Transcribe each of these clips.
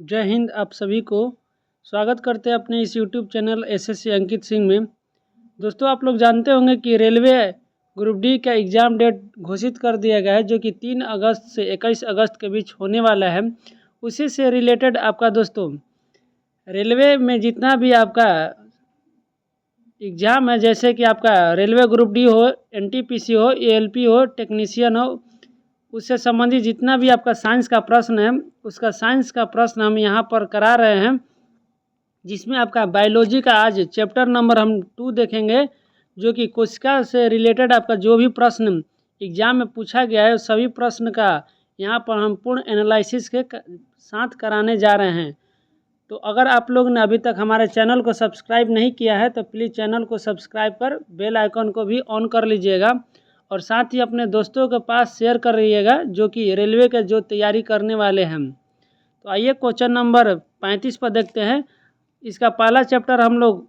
जय हिंद। आप सभी को स्वागत करते हैं अपने इस YouTube channel SSC Ankit Singh में। दोस्तों, आप लोग जानते होंगे कि रेलवे ग्रुप डी का एग्ज़ाम डेट घोषित कर दिया गया है, जो कि 3 अगस्त से 21 अगस्त के बीच होने वाला है। उसी से रिलेटेड आपका दोस्तों रेलवे में जितना भी आपका एग्ज़ाम है, जैसे कि आपका रेलवे ग्रुप डी हो, एनटीपीसी हो, एएलपी हो, टेक्नीशियन हो, उससे संबंधित जितना भी आपका साइंस का प्रश्न है, उसका साइंस का प्रश्न हम यहाँ पर करा रहे हैं, जिसमें आपका बायोलॉजी का आज चैप्टर नंबर हम 2 देखेंगे, जो कि कोशिका से रिलेटेड आपका जो भी प्रश्न एग्जाम में पूछा गया है, सभी प्रश्न का यहाँ पर हम पूर्ण एनालिसिस के साथ कराने जा रहे हैं। तो अगर आप लोग ने अभी तक हमारे चैनल को सब्सक्राइब नहीं किया है तो प्लीज़ चैनल को सब्सक्राइब कर बेल आइकन को भी ऑन कर लीजिएगा, और साथ ही अपने दोस्तों के पास शेयर कर रहिएगा जो कि रेलवे के जो तैयारी करने वाले हैं। तो आइए क्वेश्चन नंबर 35 पर देखते हैं। इसका पहला चैप्टर हम लोग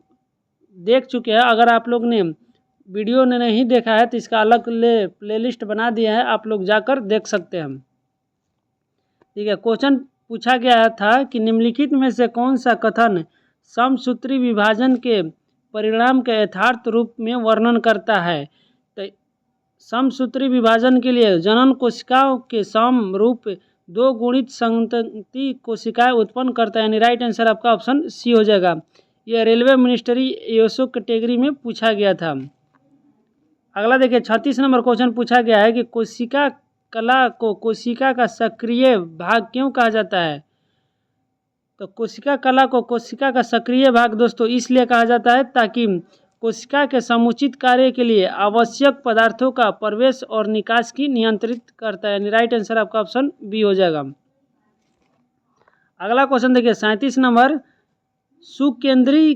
देख चुके हैं। अगर आप लोग ने वीडियो ने नहीं देखा है तो इसका अलग प्लेलिस्ट बना दिया है, आप लोग जाकर देख सकते हैं। ठीक है, क्वेश्चन पूछा गया था कि निम्नलिखित में से कौन सा कथन समसूत्री विभाजन के परिणाम के यथार्थ रूप में वर्णन करता है। तो समसूत्री विभाजन के लिए जनन कोशिकाओं के समरूप 2 गुणित संतति कोशिकाएं उत्पन्न करता है, यानी राइट आंसर आपका ऑप्शन सी हो जाएगा। यह रेलवे मिनिस्ट्री एसओ कैटेगरी में पूछा गया था। अगला देखिए, 36 नंबर क्वेश्चन पूछा गया है कि कोशिका कला को कोशिका का सक्रिय भाग क्यों कहा जाता है। तो कोशिका कला को कोशिका का सक्रिय भाग दोस्तों इसलिए कहा जाता है ताकि कोशिका के समुचित कार्य के लिए आवश्यक पदार्थों का प्रवेश और निकास की नियंत्रित करता है, यानी राइट आंसर आपका ऑप्शन बी हो जाएगा। अगला क्वेश्चन देखिए, 37 नंबर, सुकेंद्री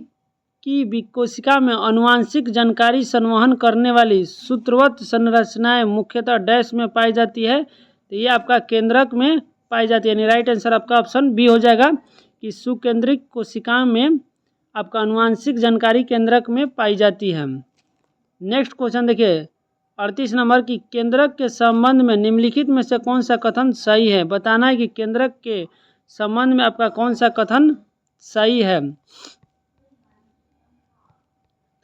की कोशिका में अनुवांशिक जानकारी संवहन करने वाली सूत्रवत संरचनाएं मुख्यतः डैश में पाई जाती है। तो ये आपका केंद्रक में पाई जाती है, यानी राइट आंसर आपका ऑप्शन बी हो जाएगा कि सुकेंद्रिक कोशिका में आपका अनुवांशिक जानकारी केंद्रक में पाई जाती है। नेक्स्ट क्वेश्चन देखिए, 38 नंबर की केंद्रक के संबंध में निम्नलिखित में से कौन सा कथन सही है। बताना है कि केंद्रक के संबंध में आपका कौन सा कथन सही है।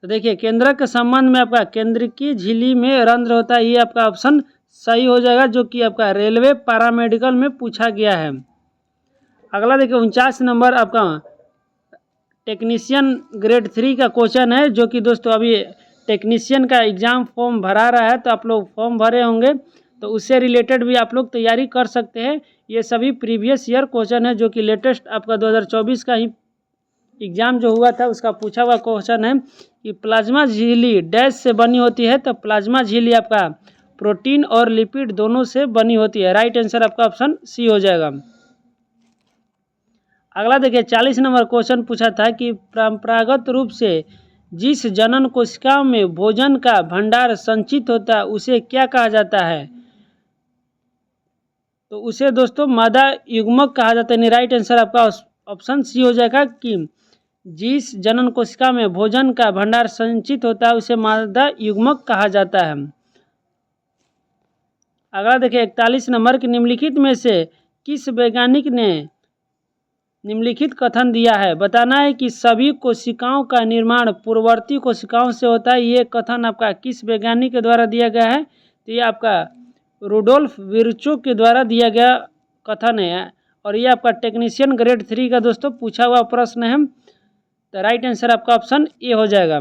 तो देखिए, केंद्रक के संबंध में आपका केंद्रकीय झिल्ली में रंध्र होता है, ये आपका ऑप्शन सही हो जाएगा, जो कि आपका रेलवे पैरामेडिकल में पूछा गया है। अगला देखिए, 49 नंबर आपका टेक्नीशियन ग्रेड 3 का क्वेश्चन है, जो कि दोस्तों अभी टेक्नीशियन का एग्ज़ाम फॉर्म भरा रहा है, तो आप लोग फॉर्म भरे होंगे तो उससे रिलेटेड भी आप लोग तैयारी कर सकते हैं। ये सभी प्रीवियस ईयर क्वेश्चन है, जो कि लेटेस्ट आपका 2024 का ही एग्ज़ाम जो हुआ था उसका पूछा हुआ क्वेश्चन है कि प्लाज्मा झिल्ली डैश से बनी होती है। तो प्लाज्मा झिल्ली आपका प्रोटीन और लिपिड दोनों से बनी होती है, राइट आंसर आपका ऑप्शन सी हो जाएगा। अगला देखिए, 40 नंबर क्वेश्चन पूछा था कि परंपरागत रूप से जिस जनन कोशिका में भोजन का भंडार संचित होता है उसे क्या कहा जाता है। तो उसे दोस्तों मादा युग्मक कहा जाता है, राइट आंसर आपका ऑप्शन सी हो जाएगा कि जिस जनन कोशिका में भोजन का भंडार संचित होता है उसे मादा युग्मक कहा जाता है। अगला देखिए, 41 नंबर की निम्नलिखित में से किस वैज्ञानिक ने निम्नलिखित कथन दिया है। बताना है कि सभी कोशिकाओं का निर्माण पूर्ववर्ती कोशिकाओं से होता है। ये कथन आपका किस वैज्ञानिक के द्वारा दिया गया है। तो ये आपका रुडोल्फ विर्चो के द्वारा दिया गया कथन है, और ये आपका टेक्नीशियन ग्रेड 3 का दोस्तों पूछा हुआ प्रश्न है। तो राइट आंसर आपका ऑप्शन ए हो जाएगा।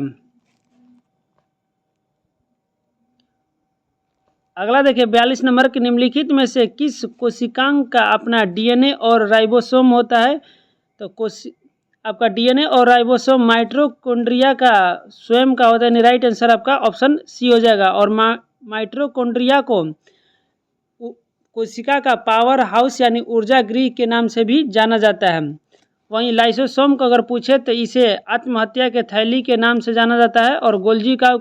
अगला देखिए, 42 नंबर के निम्नलिखित में से किस कोशिकांग का अपना डीएनए और राइबोसोम होता है। तो आपका डीएनए और राइबोसोम माइटोकॉन्ड्रिया का स्वयं का होता है, राइट आंसर आपका ऑप्शन सी हो जाएगा। और माइटोकॉन्ड्रिया को कोशिका का पावर हाउस यानी ऊर्जा गृह के नाम से भी जाना जाता है। वहीं लाइसोसोम को अगर पूछे तो इसे आत्महत्या के थैली के नाम से जाना जाता है, और गोल्जी का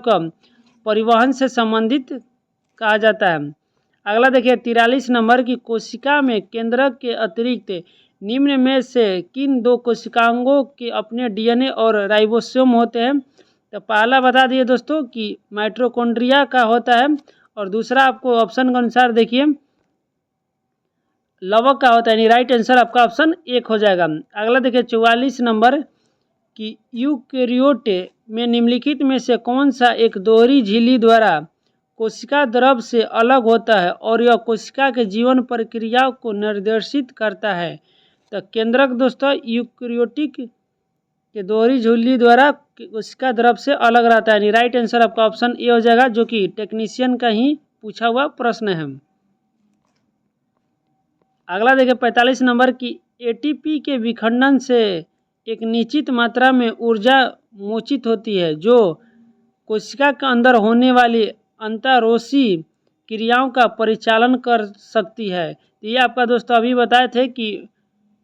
परिवहन से संबंधित कहा जाता है। अगला देखिए, 43 नंबर की कोशिका में केंद्रक के अतिरिक्त निम्न में से किन 2 कोशिकांगों के अपने डीएनए और राइबोसोम होते हैं। तो पहला बता दिए दोस्तों कि माइटोकॉन्ड्रिया का होता है, और दूसरा आपको ऑप्शन के अनुसार देखिए लवक का होता है, यानी राइट आंसर आपका ऑप्शन 1 हो जाएगा। अगला देखिए 44 नंबर कि यूकेरियोट में निम्नलिखित में से कौन सा एक दोहरी झिल्ली द्वारा कोशिका द्रव से अलग होता है और यह कोशिका के जीवन प्रक्रिया को निर्देशित करता है। तो केंद्रक दोस्तों यूकेरियोटिक के दोहरी झिल्ली द्वारा कोशिका द्रव से अलग रहता है, यानी राइट आंसर आपका ऑप्शन ए हो जाएगा, जो कि टेक्नीशियन का ही पूछा हुआ प्रश्न है। अगला देखिए 45 नंबर की एटीपी के विखंडन से एक निश्चित मात्रा में ऊर्जा मोचित होती है जो कोशिका के अंदर होने वाली अंतरोशी क्रियाओं का परिचालन कर सकती है। तो ये आपका दोस्तों अभी बताए थे कि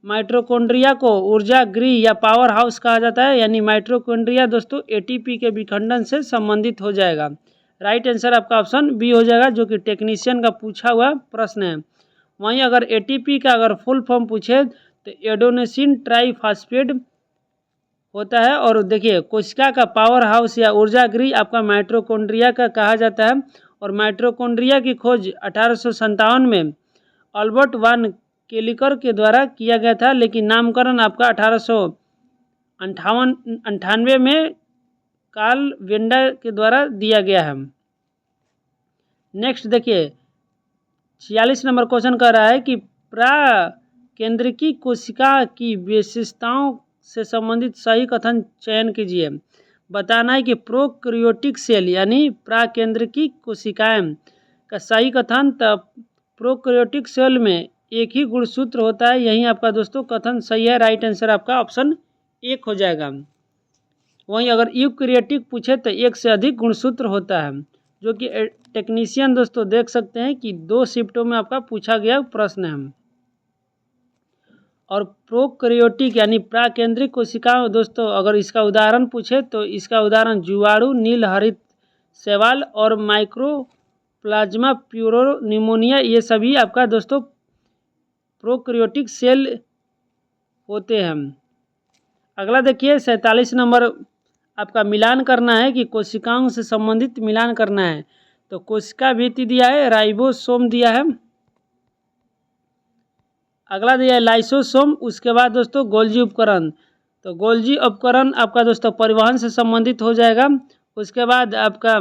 माइटोकॉन्ड्रिया को ऊर्जा गृह या पावर हाउस कहा जाता है, यानी माइटोकॉन्ड्रिया दोस्तों एटीपी के विखंडन से संबंधित हो जाएगा। राइट आंसर आपका ऑप्शन बी हो जाएगा, जो कि टेक्नीशियन का पूछा हुआ प्रश्न है। वहीं अगर एटीपी का अगर फुल फॉर्म पूछे तो एडोनेसिन ट्राईफॉस्फेट होता है। और देखिए कोशिका का पावर हाउस या ऊर्जा गृह आपका माइटोकॉन्ड्रिया का कहा जाता है। और माइटोकॉन्ड्रिया की खोज 1857 में अल्बर्ट वान केलिकर के द्वारा किया गया था, लेकिन नामकरण आपका 1898 में कार्ल वेंडर के द्वारा दिया गया है। नेक्स्ट देखिए 46 नंबर क्वेश्चन कर रहा है कि प्राकेंद्रिकी कोशिका की विशेषताओं से संबंधित सही कथन चयन कीजिए। बताना है कि प्रोकैरियोटिक सेल यानी प्राकेंद्रिकी कोशिकाएं का सही कथन, तब प्रोकैरियोटिक सेल में एक ही गुणसूत्र होता है, यही आपका दोस्तों कथन सही है। राइट आंसर आपका ऑप्शन 1 हो जाएगा। वहीं अगर यूकैरियोटिक पूछे तो एक से अधिक गुणसूत्र होता है, जो कि टेक्नीशियन दोस्तों देख सकते हैं कि 2 शिफ्टों में आपका पूछा गया प्रश्न है। और प्रोकैरियोटिक यानी प्राकेंद्रिक कोशिकाओं दोस्तों अगर इसका उदाहरण पूछे तो इसका उदाहरण जीवाणु, नील हरित शैवाल और माइक्रोप्लाज्मा प्यूरोनिमोनिया, ये सभी आपका दोस्तों प्रोकैरियोटिक सेल होते हैं। अगला देखिए 47 नंबर आपका मिलान करना है कि कोशिकाओं से संबंधित मिलान करना है। तो कोशिका भित्ति दिया है, राइबोसोम दिया है, अगला दिया है लाइसोसोम, उसके बाद दोस्तों गोल्जी उपकरण। तो गोल्जी उपकरण आपका दोस्तों परिवहन से संबंधित हो जाएगा। उसके बाद आपका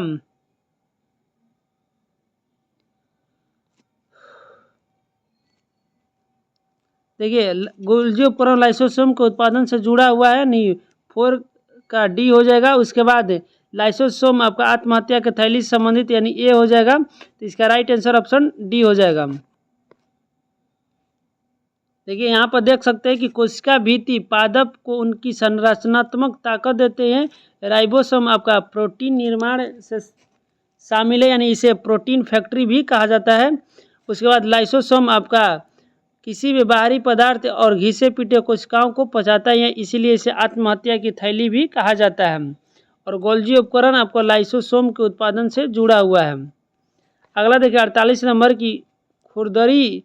देखिए गोल्जी उपकरण लाइसोसोम के उत्पादन से जुड़ा हुआ है, नहीं 4 का डी हो जाएगा। उसके बाद लाइसोसोम आपका आत्महत्या के थैली से संबंधित, यानी ए हो जाएगा। तो इसका राइट आंसर ऑप्शन डी हो जाएगा। देखिए यहाँ पर देख सकते हैं कि कोशिका भित्ति पादप को उनकी संरचनात्मक ताकत देते हैं। राइबोसोम आपका प्रोटीन निर्माण से शामिल है, यानी इसे प्रोटीन फैक्ट्री भी कहा जाता है। उसके बाद लाइसोसोम आपका किसी भी बाहरी पदार्थ और घिसे पीटे कोशिकाओं को पचाता है, इसीलिए इसे आत्महत्या की थैली भी कहा जाता है। और गोल्जी उपकरण आपको लाइसोसोम के उत्पादन से जुड़ा हुआ है। अगला देखिए 48 नंबर की खुरदरी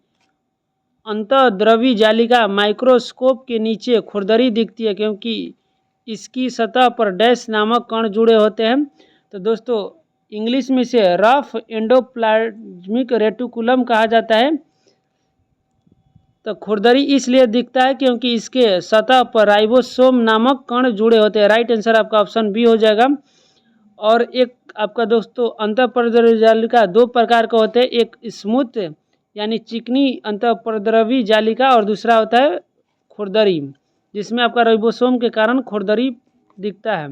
अंतःद्रवी जालिका माइक्रोस्कोप के नीचे खुरदरी दिखती है क्योंकि इसकी सतह पर डैश नामक कण जुड़े होते हैं। तो दोस्तों इंग्लिश में इसे रफ एंडोप्लाज्मिक रेटिकुलम कहा जाता है। तो खुरदरी इसलिए दिखता है क्योंकि इसके सतह पर राइबोसोम नामक कण जुड़े होते हैं। राइट आंसर आपका ऑप्शन बी हो जाएगा। और एक आपका दोस्तों अंतःपरद्रवी जालिका 2 प्रकार का होते हैं, एक स्मूथ यानी चिकनी अंतःपरद्रवी जालिका और दूसरा होता है खुरदरी, जिसमें आपका राइबोसोम के कारण खुरदरी दिखता है।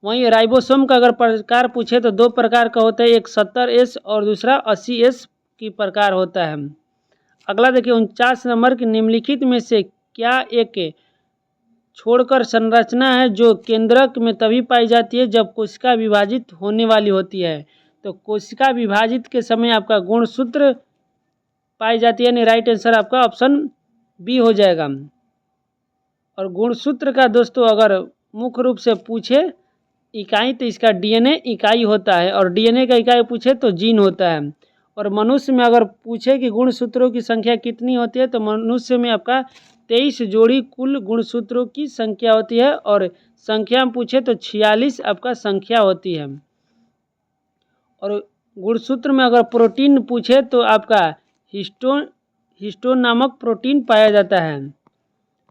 वहीं राइबोसोम का अगर प्रकार पूछे तो 2 प्रकार का होता है, एक 70S और दूसरा 80S की प्रकार होता है। अगला देखिए 49 नंबर की निम्नलिखित में से क्या एक छोड़कर संरचना है जो केंद्रक में तभी पाई जाती है जब कोशिका विभाजित होने वाली होती है। तो कोशिका विभाजित के समय आपका गुणसूत्र पाई जाती है, यानी राइट आंसर आपका ऑप्शन बी हो जाएगा। और गुणसूत्र का दोस्तों अगर मुख्य रूप से पूछे इकाई तो इसका डीएनए इकाई होता है, और डीएनए का इकाई पूछे तो जीन होता है। और मनुष्य में अगर पूछे कि गुणसूत्रों की संख्या कितनी होती है तो मनुष्य में आपका 23 जोड़ी कुल गुणसूत्रों की संख्या होती है, और संख्या में पूछे तो 46 आपका संख्या होती है। और गुणसूत्र में अगर प्रोटीन पूछे तो आपका हिस्टोन नामक प्रोटीन पाया जाता है।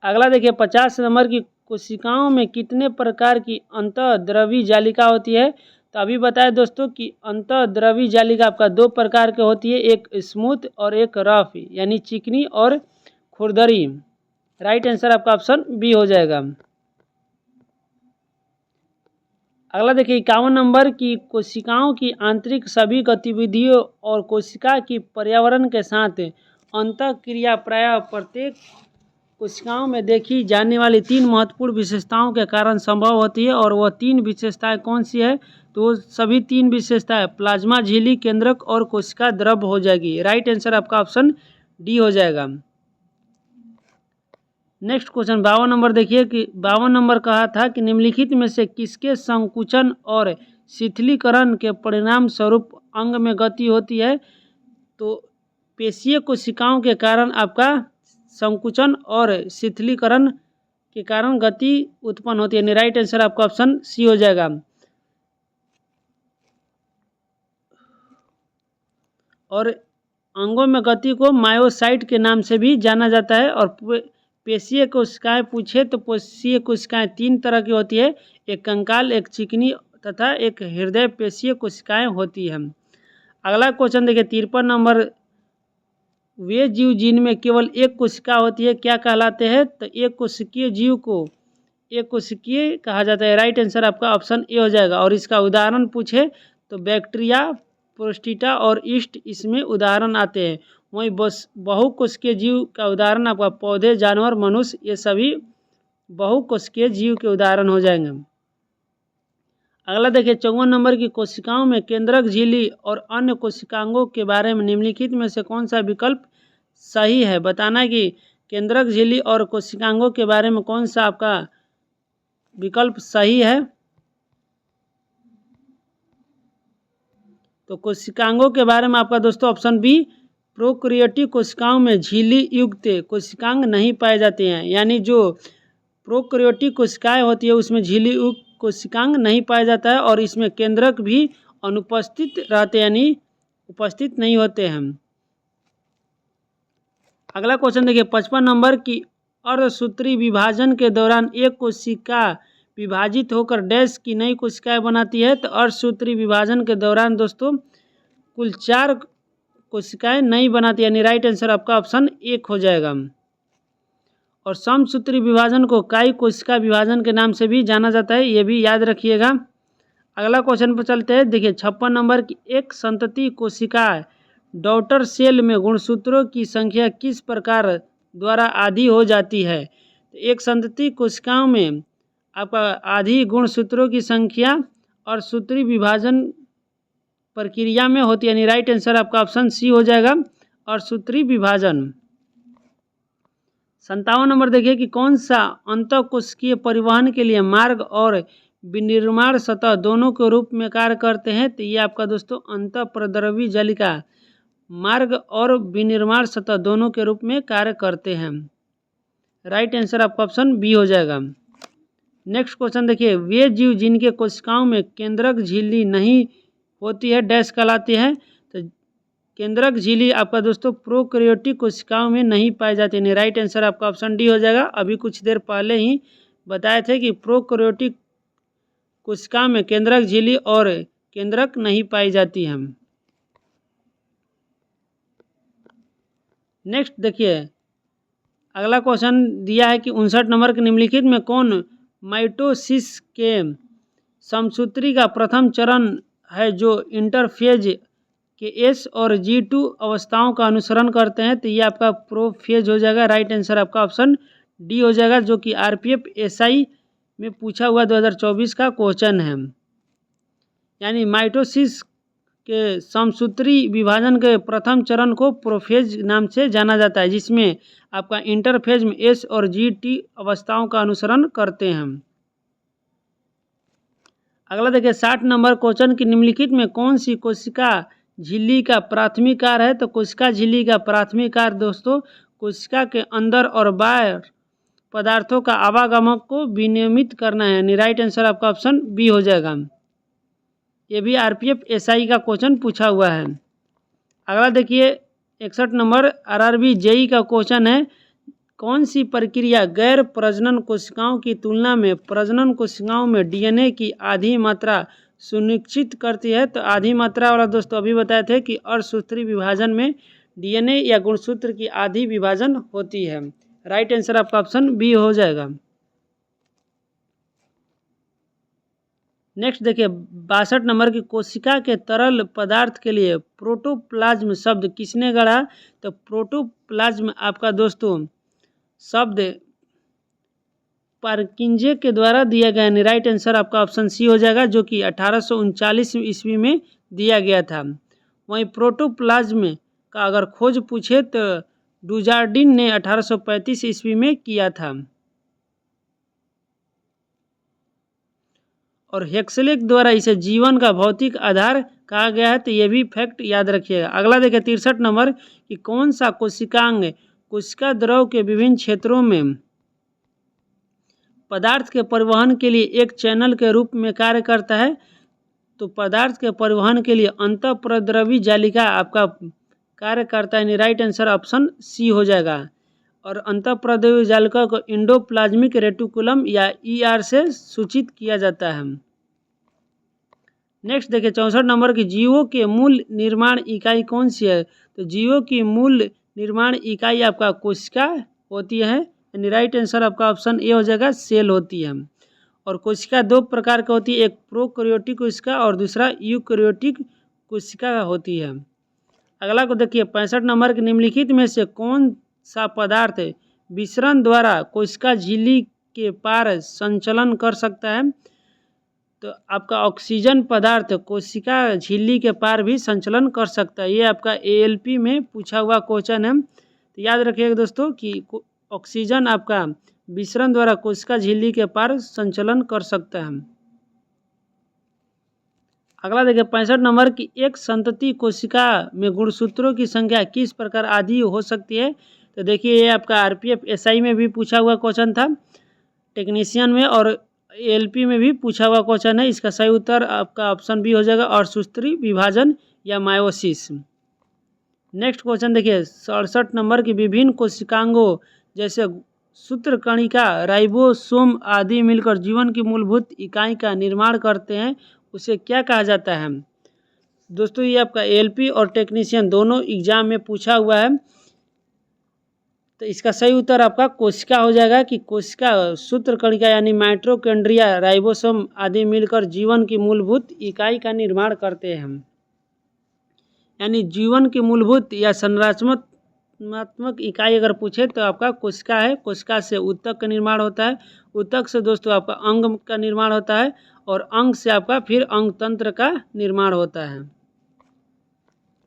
अगला देखिए 50 नंबर की कोशिकाओं में कितने प्रकार की अंतःद्रवी जालिका होती है। तो अभी बताया दोस्तों कि अंतःद्रवी जालिका आपका दो प्रकार के होती है, एक स्मूथ और एक रफ, यानी चिकनी और खुरदरी। राइट आंसर आपका ऑप्शन बी हो जाएगा। अगला देखिए 51 नंबर की कोशिकाओं की आंतरिक सभी गतिविधियों और कोशिका की पर्यावरण के साथ अंतःक्रिया प्रायः प्रत्येक कोशिकाओं में देखी जाने वाली 3 महत्वपूर्ण विशेषताओं के कारण संभव होती है, और वह 3 विशेषताएं कौन सी है। तो सभी 3 विशेषताएं प्लाज्मा झिल्ली, केंद्रक और कोशिका द्रव हो जाएगी। राइट आंसर आपका ऑप्शन डी हो जाएगा। नेक्स्ट क्वेश्चन 52 नंबर देखिए कि 52 नंबर कहा था कि निम्नलिखित में से किसके संकुचन और शिथिलीकरण के परिणाम स्वरूप अंग में गति होती है। तो पेशीय कोशिकाओं के कारण आपका संकुचन और शिथिलीकरण के कारण गति उत्पन्न होती है। राइट आंसर आपका ऑप्शन सी हो जाएगा। और अंगों में गति को मायोसाइट के नाम से भी जाना जाता है। और पेशीय कोशिकाएं पूछे तो पेशीय कोशिकाएं 3 तरह की होती है, एक कंकाल, एक चिकनी तथा एक हृदय पेशीय कोशिकाएं होती हैं। अगला क्वेश्चन देखिए 53 नंबर, वे जीव जिनमें केवल एक कोशिका होती है क्या कहलाते हैं। तो एक कोशिकीय जीव को एक कोशिकीय कहा जाता है। राइट आंसर आपका ऑप्शन ए हो जाएगा। और इसका उदाहरण पूछे तो बैक्टीरिया, प्रोस्टिटा और ईस्ट इसमें उदाहरण आते हैं। वहीं बहुकोशिकीय जीव का उदाहरण आपका पौधे, जानवर, मनुष्य, ये सभी बहुकोशिकीय जीव के उदाहरण हो जाएंगे। अगला देखिए 54 नंबर की कोशिकाओं में केंद्रक झिल्ली और अन्य कोशिकांगों के बारे में निम्नलिखित में से कौन सा विकल्प सही है। बताना है कि केंद्रक झिल्ली और कोशिकांगों के बारे में कौन सा आपका विकल्प सही है। तो कोशिकांगों के बारे में आपका दोस्तों ऑप्शन बी, प्रोकैरियोटिक कोशिकाओं में झिल्ली युक्त कोशिकांग नहीं पाए जाते हैं। यानी जो प्रोकैरियोटिक कोशिकाएं होती है उसमें झिल्ली युक्त कोशिकांग नहीं पाया जाता है, और इसमें केंद्रक भी अनुपस्थित रहते यानी उपस्थित नहीं होते हैं। अगला क्वेश्चन देखिए 55 नंबर की अर्धसूत्री विभाजन के दौरान एक कोशिका विभाजित होकर डैश की नई कोशिकाएं बनाती है। तो अर्धसूत्री विभाजन के दौरान दोस्तों कुल 4 कोशिकाएं नहीं बनाती, यानी राइट आंसर आपका ऑप्शन 1 हो जाएगा। और समसूत्री विभाजन को काई कोशिका विभाजन के नाम से भी जाना जाता है, ये भी याद रखिएगा। अगला क्वेश्चन पर चलते हैं। देखिए 56 नंबर की एक संतति कोशिका डॉटर सेल में गुणसूत्रों की संख्या किस प्रकार द्वारा आधी हो जाती है। तो एक संतति कोशिकाओं में आपका आधी गुणसूत्रों की संख्या और सूत्री विभाजन प्रक्रिया में होती है, यानी राइट आंसर आपका ऑप्शन सी हो जाएगा। और सूत्री विभाजन 57 नंबर देखिए कि कौन सा अंतःकोशिकीय परिवहन के लिए मार्ग और विनिर्माण सतह दोनों के रूप में कार्य करते हैं। तो ये आपका दोस्तों अंतःप्रद्रवी जालिका मार्ग और विनिर्माण सतह दोनों के रूप में कार्य करते हैं। राइट आंसर आपका ऑप्शन बी हो जाएगा। नेक्स्ट क्वेश्चन देखिए, वे जीव जिनके कोशिकाओं में केंद्रक झिल्ली नहीं होती है डैश कहलाती है। तो केंद्रक झिल्ली आपका दोस्तों प्रोकैरियोटिक कोशिकाओं में नहीं पाई जाती है। राइट आंसर आपका ऑप्शन डी हो जाएगा। अभी कुछ देर पहले ही बताए थे कि प्रोकैरियोटिक कोशिका में केंद्रक झिल्ली और केंद्रक नहीं पाई जाती है। नेक्स्ट देखिए अगला क्वेश्चन दिया है कि 59 नंबर के निम्नलिखित में कौन माइटोसिस के समसूत्री का प्रथम चरण है जो इंटरफेज के एस और G2 अवस्थाओं का अनुसरण करते हैं। तो ये आपका प्रोफेज हो जाएगा। राइट आंसर आपका ऑप्शन डी हो जाएगा, जो कि RPF SI में पूछा हुआ 2024 का क्वेश्चन है। यानी माइटोसिस के समसूत्री विभाजन के प्रथम चरण को प्रोफेज नाम से जाना जाता है, जिसमें आपका इंटरफेज में एस और G2 अवस्थाओं का अनुसरण करते हैं। अगला देखिए 60 नंबर क्वेश्चन की निम्नलिखित में कौन सी कोशिका झिल्ली का प्राथमिक कार्य है। तो कोशिका झिल्ली का प्राथमिक कार्य दोस्तों कोशिका के अंदर और बाहर पदार्थों का आवागमन को विनियमित करना है, यानी राइट आंसर आपका ऑप्शन बी हो जाएगा। ये भी RPF SI का क्वेश्चन पूछा हुआ है। अगला देखिए 61 नंबर RRB जेई का क्वेश्चन है, कौन सी प्रक्रिया गैर प्रजनन कोशिकाओं की तुलना में प्रजनन कोशिकाओं में डीएनए की आधी मात्रा सुनिश्चित करती है? तो आधी मात्रा वाला दोस्तों अभी बताए थे कि अर्धसूत्री विभाजन में डीएनए या गुणसूत्र की आधी विभाजन होती है। राइट आंसर आपका ऑप्शन बी हो जाएगा। नेक्स्ट देखिए 62 नंबर की, कोशिका के तरल पदार्थ के लिए प्रोटोप्लाज्म शब्द किसने गढ़ा? तो प्रोटोप्लाज्म आपका दोस्तों शब्द पार्किंजे के द्वारा दिया गया। राइट आंसर आपका ऑप्शन सी हो जाएगा, जो कि 1839 ईस्वी में दिया गया था। वहीं प्रोटोप्लाज्म का अगर खोज पूछे तो डुजार्डिन ने 1835 ईस्वी में किया था। और हेक्सले द्वारा इसे जीवन का भौतिक आधार कहा गया है, तो ये भी फैक्ट याद रखिएगा। अगला देखिए 63 नंबर कि कौन सा कोशिकांग कोशिका द्रव के विभिन्न क्षेत्रों में पदार्थ के परिवहन के लिए एक चैनल के रूप में कार्य करता है? तो पदार्थ के परिवहन के लिए अंतःप्रद्रवी जालिका आपका कार्य करता है। राइट आंसर ऑप्शन सी हो जाएगा। और अंतःप्रद्रवी जालिका को एंडोप्लाज्मिक रेटिकुलम या ER से सूचित किया जाता है। नेक्स्ट देखिए 64 नंबर की, जीवों के मूल निर्माण इकाई कौन सी है? तो जीवों की मूल निर्माण इकाई आपका कोशिका होती है। यानी राइट आंसर आपका ऑप्शन ए हो जाएगा, सेल होती है। और कोशिका दो प्रकार की होती है, एक प्रोकैरियोटिक कोशिका और दूसरा यूकैरियोटिक कोशिका होती है। अगला को देखिए 65 नंबर के, निम्नलिखित में से कौन सा पदार्थ विसरण द्वारा कोशिका झिल्ली के पार संचलन कर सकता है? तो आपका ऑक्सीजन पदार्थ कोशिका झिल्ली के पार भी संचलन कर सकता है। ये आपका ALP में पूछा हुआ क्वेश्चन है, तो याद रखिएगा दोस्तों कि ऑक्सीजन आपका विसरण द्वारा कोशिका झिल्ली के पार संचलन कर सकता है। अगला देखिए 65 नंबर की, एक संतति कोशिका में गुणसूत्रों की संख्या किस प्रकार आधी हो सकती है? तो देखिए ये आपका RPF SI में भी पूछा हुआ क्वेश्चन था, टेक्नीशियन में, और ALP में भी पूछा हुआ क्वेश्चन है। इसका सही उत्तर आपका ऑप्शन बी हो जाएगा, अर्धसूत्री विभाजन या मायोसिस। नेक्स्ट क्वेश्चन देखिए 67 नंबर की, विभिन्न कोशिकांगों जैसे सूत्रकणिका, राइबोसोम आदि मिलकर जीवन की मूलभूत इकाई का निर्माण करते हैं, उसे क्या कहा जाता है? दोस्तों ये आपका ALP और टेक्नीशियन दोनों एग्जाम में पूछा हुआ है, तो इसका सही उत्तर आपका कोशिका हो जाएगा कि कोशिका सूत्रकणिका यानी माइटोकॉन्ड्रिया, राइबोसोम आदि मिलकर जीवन की मूलभूत इकाई का निर्माण करते हैं। यानी जीवन की मूलभूत या संरचनात्मक इकाई अगर पूछे तो आपका कोशिका है। कोशिका से ऊतक का निर्माण होता है, ऊतक से दोस्तों आपका अंग का निर्माण होता है, और अंग से आपका फिर अंग तंत्र का निर्माण होता है।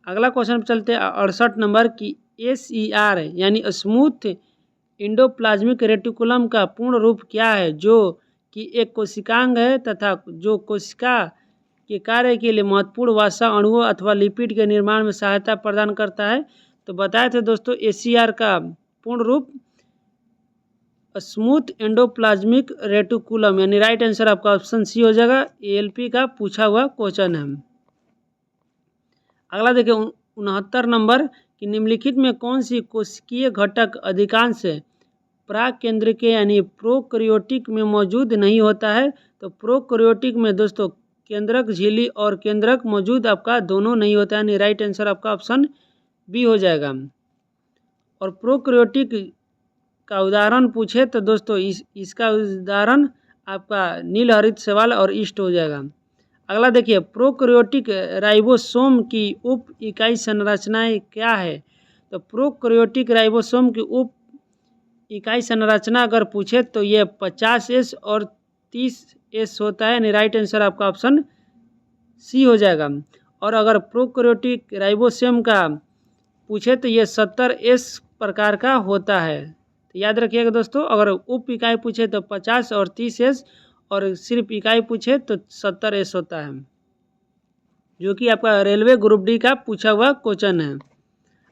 अगला क्वेश्चन चलते हैं 68 नंबर की, SER यानी स्मूथ एंडोप्लाज्मिक रेटिकुलम का पूर्ण रूप क्या है? जो कि एक कोशिकांग है तथा जो कोशिका के कार्य के लिए महत्वपूर्ण वसा अणुओं अथवा लिपिड के निर्माण में सहायता प्रदान करता है। तो बताए थे दोस्तों SER का पूर्ण रूप स्मूथ एंडोप्लाज्मिक रेटिकुलम, यानी राइट आंसर आपका ऑप्शन सी हो जाएगा। ALP का पूछा हुआ क्वेश्चन है। अगला देखिए 69 नंबर कि निम्नलिखित में कौन सी कोशिकीय घटक अधिकांश प्राकेंद्रिक यानी प्रोकैरियोटिक में मौजूद नहीं होता है? तो प्रोकैरियोटिक में दोस्तों केंद्रक झिल्ली और केंद्रक मौजूद आपका दोनों नहीं होता है। यानी राइट आंसर आपका ऑप्शन बी हो जाएगा। और प्रोकैरियोटिक का उदाहरण पूछे तो दोस्तों इसका उदाहरण आपका नीलहरित शैवाल और ईस्ट हो जाएगा। अगला देखिए प्रोकैरियोटिक राइबोसोम की उप इकाई संरचनाएं क्या है? तो प्रोकैरियोटिक राइबोसोम की उप इकाई संरचना अगर पूछे तो ये 50S और 30S होता है। यानी राइट आंसर आपका ऑप्शन सी हो जाएगा। और अगर प्रोकैरियोटिक राइबोसोम का पूछे तो ये 70S प्रकार का होता है। तो याद रखिएगा दोस्तों, अगर उप इकाई पूछे तो 50 और 30S, और सिर्फ इकाई पूछे तो 70S होता है, जो कि आपका रेलवे ग्रुप डी का पूछा हुआ क्वेश्चन है।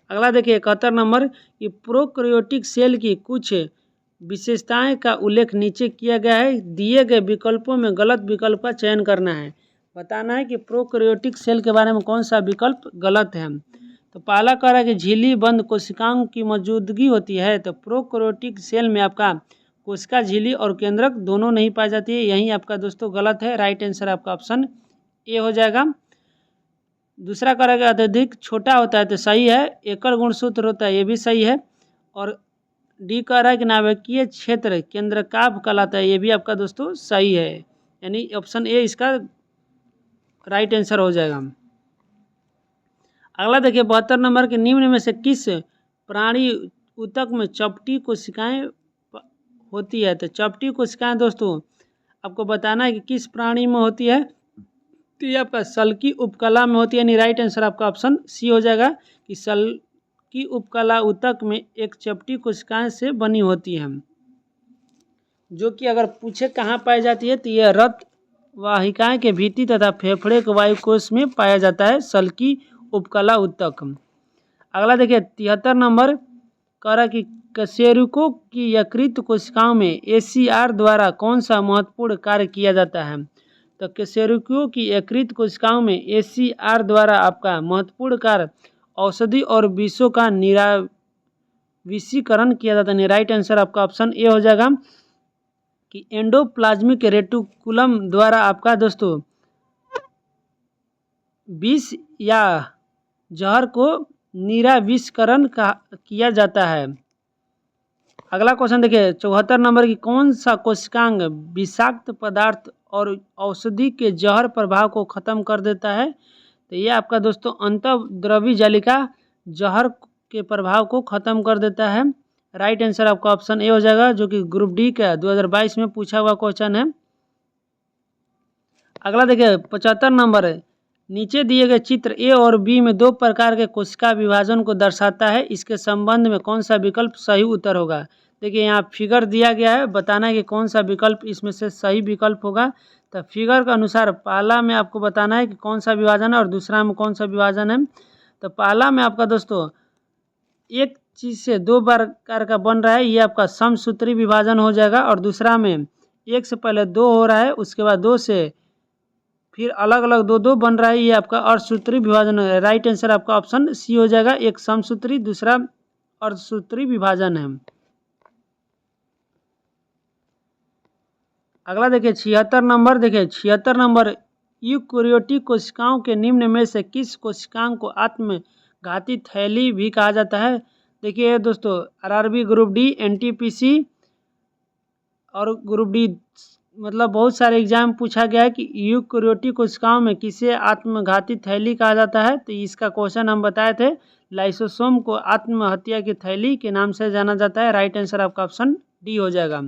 अगला देखिए 71 नंबर कि प्रोकैरियोटिक सेल की कुछ विशेषताएं का उल्लेख नीचे किया गया है, दिए गए विकल्पों में गलत विकल्प का चयन करना है। बताना है कि प्रोकैरियोटिक सेल के बारे में कौन सा विकल्प गलत है। तो पहला कह रहा है कि झिल्ली बंद कोशिकाओं की मौजूदगी होती है, तो प्रोकैरियोटिक सेल में आपका कोशिका झिल्ली और केंद्रक दोनों नहीं पाई जाती है। यही आपका दोस्तों गलत है, राइट आंसर आपका ऑप्शन ए हो जाएगा। दूसरा कह रहा है कि अत्यधिक छोटा होता है, तो सही है। एकल गुणसूत्र होता है, ये भी सही है। और डी कह रहा है कि नाभिकीय क्षेत्र केंद्रकाभ कहलाता है, ये भी आपका दोस्तों सही है, यानी ऑप्शन ए इसका राइट आंसर हो जाएगा। अगला देखिए 72 नंबर के निम्न में से किस प्राणी ऊतक में चपटी कोशिकाएं होती है। तो चपटी कोशिकाएं दोस्तों आपको बताना है कि किस प्राणी में होती है। तो ये आपका सल्की उपकला में होती है, यानी राइट आंसर आपका ऑप्शन सी हो जाएगा कि सल्की उपकला ऊतक में एक चपटी कोशिकाएं से बनी होती है, जो कि अगर पूछे कहाँ पाई जाती है तो ये रक्त वाहिकाएं के भित्ति तथा फेफड़े के वायुकोश में पाया जाता है सल्की उपकला ऊतक। अगला देखिए 73 नंबर कह रहा कि कशेरुकों की यकृत कोशिकाओं में एसीआर द्वारा कौन सा महत्वपूर्ण कार्य किया जाता है। तो कशेरुकियों की यकृत कोशिकाओं में एसीआर द्वारा आपका महत्वपूर्ण कार्य औषधि और विषों का निराविषीकरण किया जाता है। राइट आंसर आपका ऑप्शन ए हो जाएगा कि एंडोप्लाज्मिक रेटिकुलम द्वारा आपका दोस्तों विष या जहर को निराविषीकरण किया जाता है। अगला क्वेश्चन देखिए 74 नंबर की कौन सा कोशिकांग विषाक्त पदार्थ और औषधि के जहर प्रभाव को खत्म कर देता है। तो ये आपका दोस्तों अंतःद्रवी जालिका जहर के प्रभाव को खत्म कर देता है। राइट आंसर आपका ऑप्शन ए हो जाएगा, जो कि ग्रुप डी का 2022 में पूछा हुआ क्वेश्चन है। अगला देखिए 75 नंबर नीचे दिए गए चित्र ए और बी में दो प्रकार के कोशिका विभाजन को दर्शाता है, इसके संबंध में कौन सा विकल्प सही उत्तर होगा। देखिए यहाँ फिगर दिया गया है, बताना है कि कौन सा विकल्प इसमें से सही विकल्प होगा। तो फिगर के अनुसार पहला में आपको बताना है कि कौन सा विभाजन है और दूसरा में कौन सा विभाजन है। तो पहला में आपका दोस्तों एक चीज़ से दो प्रकार का बन रहा है, ये आपका समसूत्री विभाजन हो जाएगा। और दूसरा में एक से पहले दो हो रहा है, उसके बाद दो से फिर अलग अलग दो दो बन रहा है, ये आपका अर्धसूत्री विभाजन है। राइट आंसर आपका ऑप्शन सी हो जाएगा, एक समसूत्री दूसरा अर्धसूत्री विभाजन है। अगला देखिए 76 नंबर, देखिए 76 नंबर यूकैरियोटिक कोशिकाओं के निम्न में से किस कोशिकाओं को आत्मघाती थैली भी कहा जाता है। देखिए दोस्तों आरआरबी ग्रुप डी एनटीपीसी और ग्रुप डी मतलब बहुत सारे एग्जाम पूछा गया है कि यूकैरियोटिक कोशिकाओं में किसे आत्मघाती थैली कहा जाता है। तो इसका क्वेश्चन हम बताए थे, लाइसोसोम को आत्महत्या की थैली के नाम से जाना जाता है। राइट आंसर आपका ऑप्शन डी हो जाएगा।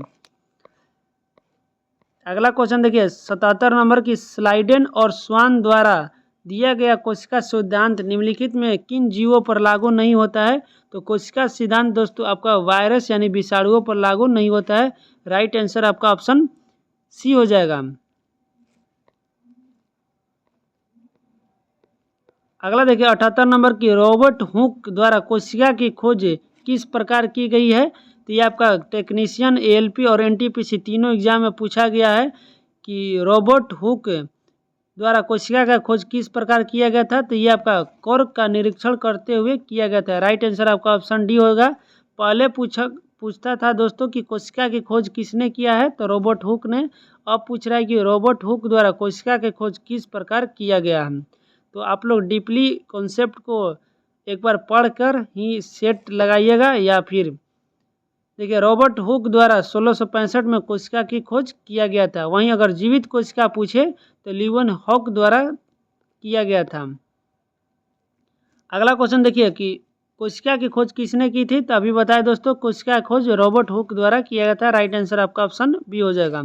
अगला क्वेश्चन देखिए 77 नंबर की स्लाइडेन और स्वान द्वारा दिया गया कोशिका सिद्धांत निम्नलिखित में किन जीवों पर लागू नहीं होता है। तो कोशिका सिद्धांत दोस्तों आपका वायरस यानी विषाणुओं पर लागू नहीं होता है। राइट आंसर आपका ऑप्शन सी हो जाएगा। अगला देखिए 78 नंबर की रॉबर्ट हुक द्वारा कोशिका की खोज किस प्रकार की गई है। तो ये आपका टेक्नीशियन एएलपी और एनटीपीसी तीनों एग्जाम में पूछा गया है कि रॉबर्ट हुक द्वारा कोशिका का खोज किस प्रकार किया गया था। तो ये आपका कॉर्क का निरीक्षण करते हुए किया गया था। राइट आंसर आपका ऑप्शन डी होगा। पहले पूछता था दोस्तों कि कोशिका की खोज किसने किया है, तो रॉबर्ट हुक ने। अब पूछ रहा है कि रॉबर्ट हुक द्वारा कोशिका की खोज किस प्रकार किया गया है। तो आप लोग डीपली कॉन्सेप्ट को एक बार पढ़कर ही सेट लगाइएगा। या फिर देखिए रॉबर्ट हुक द्वारा 1665 में कोशिका की खोज किया गया था। वहीं अगर जीवित कोशिका पूछे तो लीवन हॉक द्वारा किया गया था। अगला क्वेश्चन देखिए कि कोशिका की खोज किसने की थी। तो अभी बताए दोस्तों कोशिका की खोज रॉबर्ट हुक द्वारा किया गया था। राइट आंसर आपका ऑप्शन बी हो जाएगा।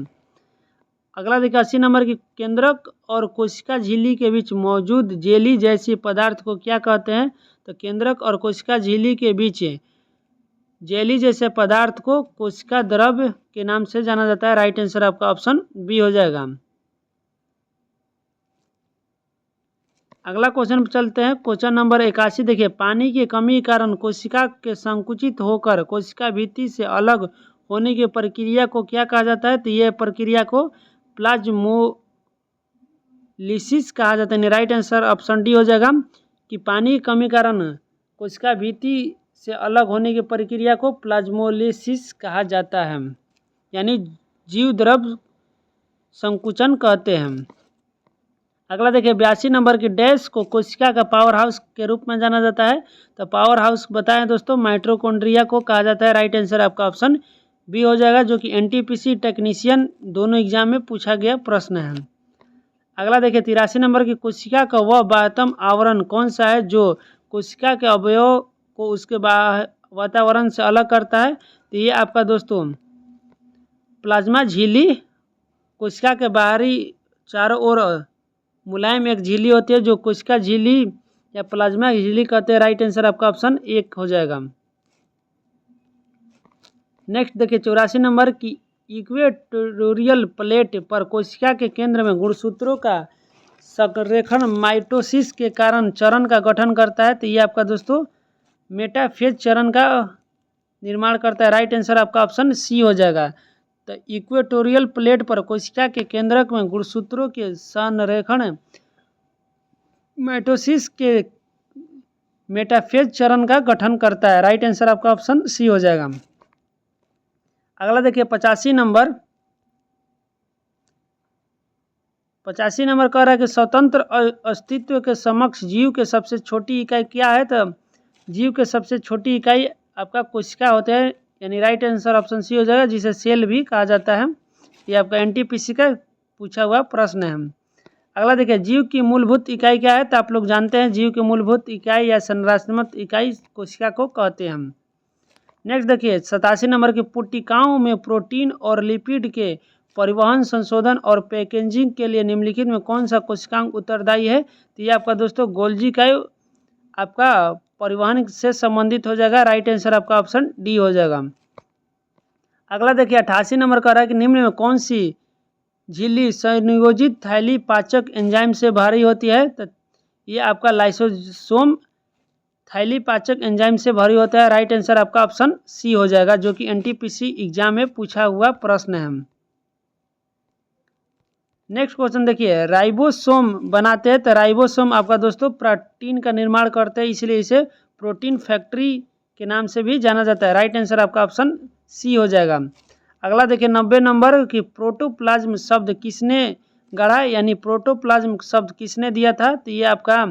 अगला देखिए 80 नंबर की केंद्रक और कोशिका झिल्ली के बीच मौजूद जेली जैसी पदार्थ को क्या कहते हैं। तो केंद्रक और कोशिका झिल्ली के बीच जेली जैसे पदार्थ को कोशिका द्रव्य के नाम से जाना जाता है। राइट आंसर आपका ऑप्शन बी हो जाएगा। अगला क्वेश्चन पर चलते हैं, क्वेश्चन नंबर 81 देखिए पानी की कमी के कारण कोशिका के संकुचित होकर कोशिका भित्ति से अलग होने की प्रक्रिया को क्या कहा जाता है। तो यह प्रक्रिया को प्लाज्मोलिसिस कहा जाता है। राइट आंसर ऑप्शन डी हो जाएगा कि पानी की कमी के कारण कोशिका भित्ति से अलग होने की प्रक्रिया को प्लाज्मोलिसिस कहा जाता है, यानी जीव द्रव संकुचन कहते हैं। अगला देखिए 82 नंबर की डैश को कोशिका का पावर हाउस के रूप में जाना जाता है। तो पावर हाउस बताएं दोस्तों, माइटोकॉन्ड्रिया को कहा जाता है। राइट आंसर आपका ऑप्शन बी हो जाएगा, जो कि एनटीपीसी टेक्नीशियन दोनों एग्जाम में पूछा गया प्रश्न है। अगला देखिए 83 नंबर की कोशिका का वह बाह्यतम आवरण कौन सा है जो कोशिका के अवयव को उसके वातावरण से अलग करता है। तो ये आपका दोस्तों प्लाज्मा झिल्ली, कोशिका के बाहरी चारों ओर मुलायम एक झिल्ली होती है जो कोशिका झिल्ली या प्लाज्मा झिल्ली कहते हैं। राइट आंसर आपका ऑप्शन 1 हो जाएगा। नेक्स्ट देखिए 84 नंबर की इक्वेटोरियल प्लेट पर कोशिका के केंद्र में गुणसूत्रों का संरेखण माइटोसिस के कारण चरण का गठन करता है। तो ये आपका दोस्तों मेटाफेज चरण का निर्माण करता है। राइट आंसर आपका ऑप्शन सी हो जाएगा। तो इक्वेटोरियल प्लेट पर कोशिका के केंद्रक में गुणसूत्रों के संरेखण माइटोसिस के मेटाफेज चरण का गठन करता है। राइट आंसर आपका ऑप्शन सी हो जाएगा। अगला देखिए 85 नंबर कह रहा है कि स्वतंत्र अस्तित्व के समक्ष जीव के सबसे छोटी इकाई क्या है। तो जीव के सबसे छोटी इकाई आपका कोशिका होते हैं, यानी राइट आंसर ऑप्शन सी हो जाएगा, जिसे सेल भी कहा जाता है। ये आपका एनटीपीसी का पूछा हुआ प्रश्न है। अगला देखिए जीव की मूलभूत इकाई क्या है। तो आप लोग जानते हैं जीव की मूलभूत इकाई या संरचनात्मक इकाई कोशिका को कहते हैं। नेक्स्ट देखिए 87 नंबर की पुट्टिकाओं में प्रोटीन और लिपिड के परिवहन, संशोधन और पैकेजिंग के लिए निम्नलिखित में कौन सा कोशिकांग उत्तरदायी है। तो ये आपका दोस्तों गोल्जी का आपका परिवहन से संबंधित हो जाएगा। राइट आंसर आपका ऑप्शन डी हो जाएगा। अगला देखिए 88 नंबर का रहा है कि निम्न में कौन सी झिल्ली संयोजित थैली पाचक एंजाइम से भारी होती है। तो ये आपका लाइसोसोम थैली पाचक एंजाइम से भरी होता है। राइट आंसर आपका ऑप्शन सी हो जाएगा, जो कि एनटीपीसी एग्जाम में पूछा हुआ प्रश्न है। नेक्स्ट क्वेश्चन देखिए राइबोसोम बनाते हैं। तो राइबोसोम आपका दोस्तों प्रोटीन का निर्माण करते हैं, इसलिए इसे प्रोटीन फैक्ट्री के नाम से भी जाना जाता है। राइट आंसर आपका ऑप्शन सी हो जाएगा। अगला देखिए 90 नंबर की प्रोटोप्लाज्म शब्द किसने गढ़ा, यानी प्रोटोप्लाज्म शब्द किसने दिया था। तो ये आपका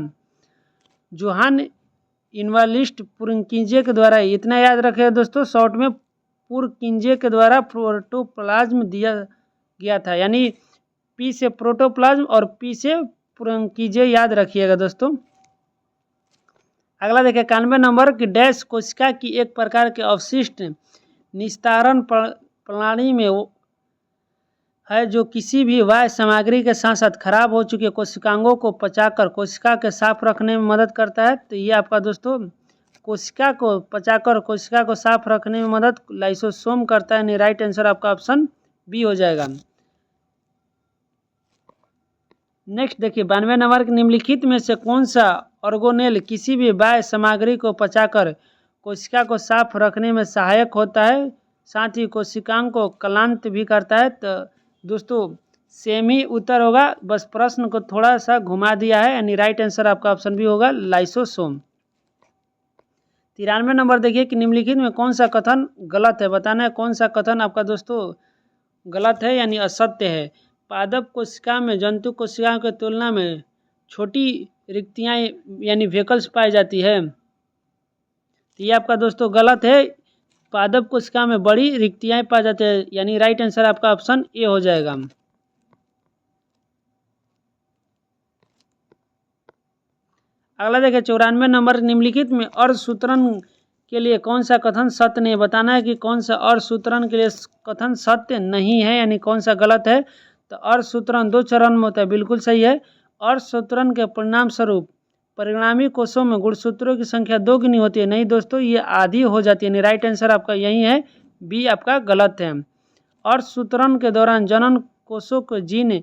जोहान इनवालिस्ट पुरकिंजे के द्वारा, इतना याद रखे दोस्तों शॉर्ट में, पुरकिंजे के द्वारा प्रोटोप्लाज्म दिया गया था, यानी पी से प्रोटोप्लाज्म और पी से पुरकिंजे याद रखिएगा दोस्तों। अगला देखिए 91 नंबर की डैश कोशिका की एक प्रकार के अवशिष्ट निस्तारण प्रणाली में है जो किसी भी वाह्य सामग्री के साथ साथ खराब हो चुके कोशिकांगों को पचाकर कोशिका के साफ रखने में मदद करता है। तो ये आपका दोस्तों कोशिका को पचाकर कोशिका को साफ रखने में मदद लाइसोसोम करता है। राइट आंसर आपका ऑप्शन बी हो जाएगा। नेक्स्ट देखिए 92 नंबर के निम्नलिखित में से कौन सा ऑर्गोनेल किसी भी बाह्य सामग्री को पचाकर कोशिका को साफ रखने में सहायक होता है, साथ ही कोशिकांग को क्लांत भी करता है। तो दोस्तों सेम ही उत्तर होगा, बस प्रश्न को थोड़ा सा घुमा दिया है, यानी राइट आंसर आपका ऑप्शन भी होगा लाइसोसोम। 93 नंबर देखिए कि निम्नलिखित में कौन सा कथन गलत है, बताना है कौन सा कथन आपका दोस्तों गलत है यानी असत्य है। पादप कोशिका में जंतु कोशिकाओं की तुलना में छोटी रिक्तियाँ यानी वेकल्स पाई जाती है। तो ये आपका दोस्तों गलत है, पादप कोशिका में बड़ी रिक्तियाँ पाई जाती है, यानी राइट आंसर आपका ऑप्शन ए हो जाएगा। अगला देखिए 94 नंबर निम्नलिखित में अर्धसूत्रण के लिए कौन सा कथन सत्य नहीं, बताना है कि कौन सा अर्धसूत्रण के लिए कथन सत्य नहीं है, यानी कौन सा गलत है। तो अर्धसूत्रण 2 चरण में होता है, बिल्कुल सही है। अर्धसूत्रण के परिणाम स्वरूप परिणामी कोषों में गुणसूत्रों की संख्या 2 गुनी होती है। नहीं दोस्तों, ये आधी हो जाती है, यानी राइट आंसर आपका यही है, बी आपका गलत है। अर्धसूत्रण के दौरान जनन कोषों के जीन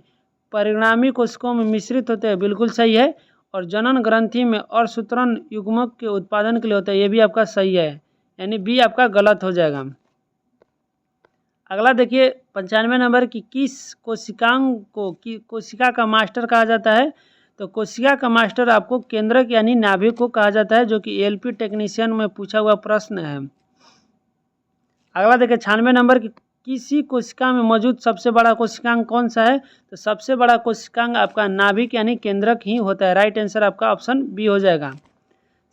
परिणामी कोशिकाओं में मिश्रित होते हैं, बिल्कुल सही है। और जनन ग्रंथि में अर्धसूत्रण युग्मक के उत्पादन के लिए होता है, ये भी आपका सही है, यानी बी आपका गलत हो जाएगा। अगला देखिए 95 नंबर की किस कोशिकांग को कोशिका का मास्टर कहा जाता है। तो कोशिका का मास्टर आपको केंद्रक यानी नाभिक को कहा जाता है, जो कि एएलपी टेक्नीशियन में पूछा हुआ प्रश्न है। अगला देखिए 96 नंबर की, किसी कोशिका में मौजूद सबसे बड़ा कोशिकांग कौन सा है? तो सबसे बड़ा कोशिकांग आपका नाभिक यानी केंद्रक ही होता है। राइट आंसर आपका ऑप्शन बी हो जाएगा।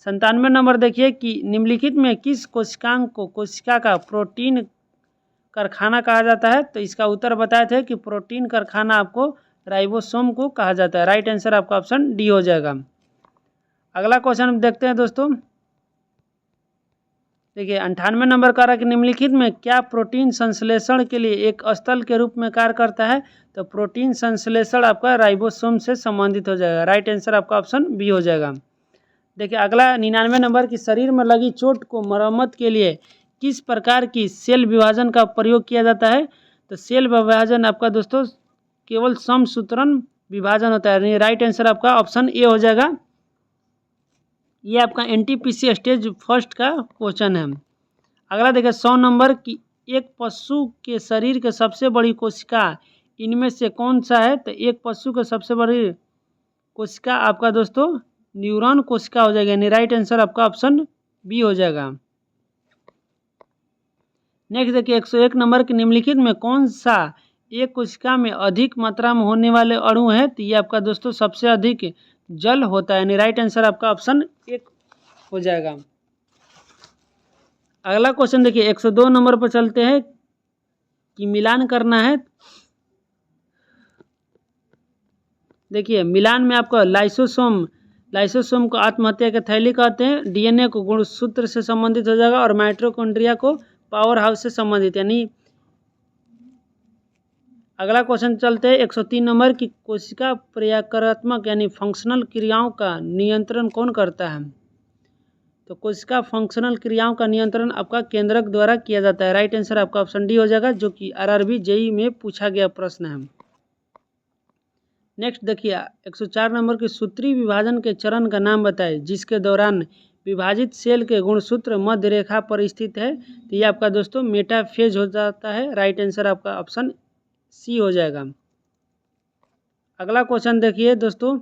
97 नंबर देखिए कि निम्नलिखित में किस कोशिकांग को कोशिका का प्रोटीन कारखाना कहा जाता है? तो इसका उत्तर बताए थे कि प्रोटीन कारखाना आपको राइबोसोम को कहा जाता है। राइट आंसर आपका ऑप्शन डी हो जाएगा। अगला क्वेश्चन हम देखते हैं दोस्तों। देखिए 98 नंबर का रहा कि निम्नलिखित में क्या प्रोटीन संश्लेषण के लिए एक स्थल के रूप में कार्य करता है? तो प्रोटीन संश्लेषण आपका राइबोसोम से संबंधित हो जाएगा। राइट आंसर आपका ऑप्शन बी हो जाएगा। देखिए अगला 99 नंबर की, शरीर में लगी चोट को मरम्मत के लिए किस प्रकार की सेल विभाजन का प्रयोग किया जाता है? तो सेल विभाजन आपका दोस्तों केवल समसूत्रण विभाजन होता है। राइट आंसर आपका ऑप्शन ए हो जाएगा। ये आपका एनटीपीसी स्टेज फर्स्ट का क्वेश्चन है। अगला देखिए 100 नंबर की, एक पशु के शरीर के सबसे बड़ी कोशिका इनमें से कौन सा है? तो एक पशु के सबसे बड़ी कोशिका आपका दोस्तों न्यूरॉन कोशिका हो जाएगा। यानी राइट आंसर आपका ऑप्शन बी हो जाएगा। नेक्स्ट देखिए 101 नंबर के, निम्नलिखित में कौन सा एक कोशिका में अधिक मात्रा में होने वाले अणु है? तो ये आपका दोस्तों सबसे अधिक जल होता है। यानी राइट आंसर आपका ऑप्शन एक हो जाएगा। अगला क्वेश्चन देखिए 102 नंबर पर चलते हैं कि मिलान करना है। देखिए मिलान में आपका लाइसोसोम को आत्महत्या के थैली कहते हैं, डीएनए को गुणसूत्र से संबंधित हो जाएगा और माइटोकॉन्ड्रिया को पावर हाउस से संबंधित। यानी अगला क्वेश्चन चलते हैं 103 नंबर की, कोशिका प्रक्रियात्मक यानी फंक्शनल क्रियाओं का नियंत्रण कौन करता है? तो कोशिका फंक्शनल क्रियाओं का नियंत्रण आपका केंद्रक द्वारा किया जाता है। राइट आंसर आपका ऑप्शन डी हो जाएगा, जो कि आरआरबी जेई में पूछा गया प्रश्न है। नेक्स्ट देखिए 104 नंबर की, सूत्री विभाजन के चरण का नाम बताए जिसके दौरान विभाजित सेल के गुणसूत्र मध्य रेखा पर स्थित है। तो ये आपका दोस्तों मेटाफेज हो जाता है। राइट आंसर आपका ऑप्शन सी हो जाएगा। अगला क्वेश्चन देखिए दोस्तों,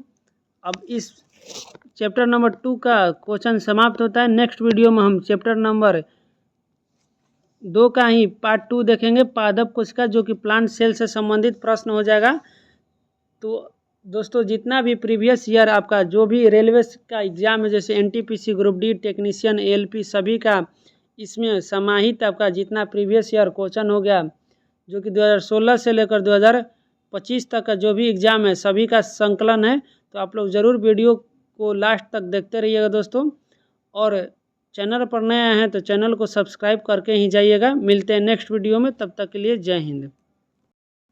अब इस चैप्टर नंबर 2 का क्वेश्चन समाप्त होता है। नेक्स्ट वीडियो में हम चैप्टर नंबर 2 का ही पार्ट 2 देखेंगे, पादप कोशिका, जो कि प्लांट सेल से संबंधित प्रश्न हो जाएगा। तो दोस्तों जितना भी प्रीवियस ईयर आपका जो भी रेलवे का एग्जाम है, जैसे NTPC, group D, technician, ALP, सभी का इसमें समाहित आपका जितना प्रीवियस ईयर क्वेश्चन हो गया, जो कि 2016 से लेकर 2025 तक का जो भी एग्ज़ाम है, सभी का संकलन है। तो आप लोग ज़रूर वीडियो को लास्ट तक देखते रहिएगा दोस्तों। और चैनल पर नए हैं तो चैनल को सब्सक्राइब करके ही जाइएगा। मिलते हैं नेक्स्ट वीडियो में, तब तक के लिए जय हिंद।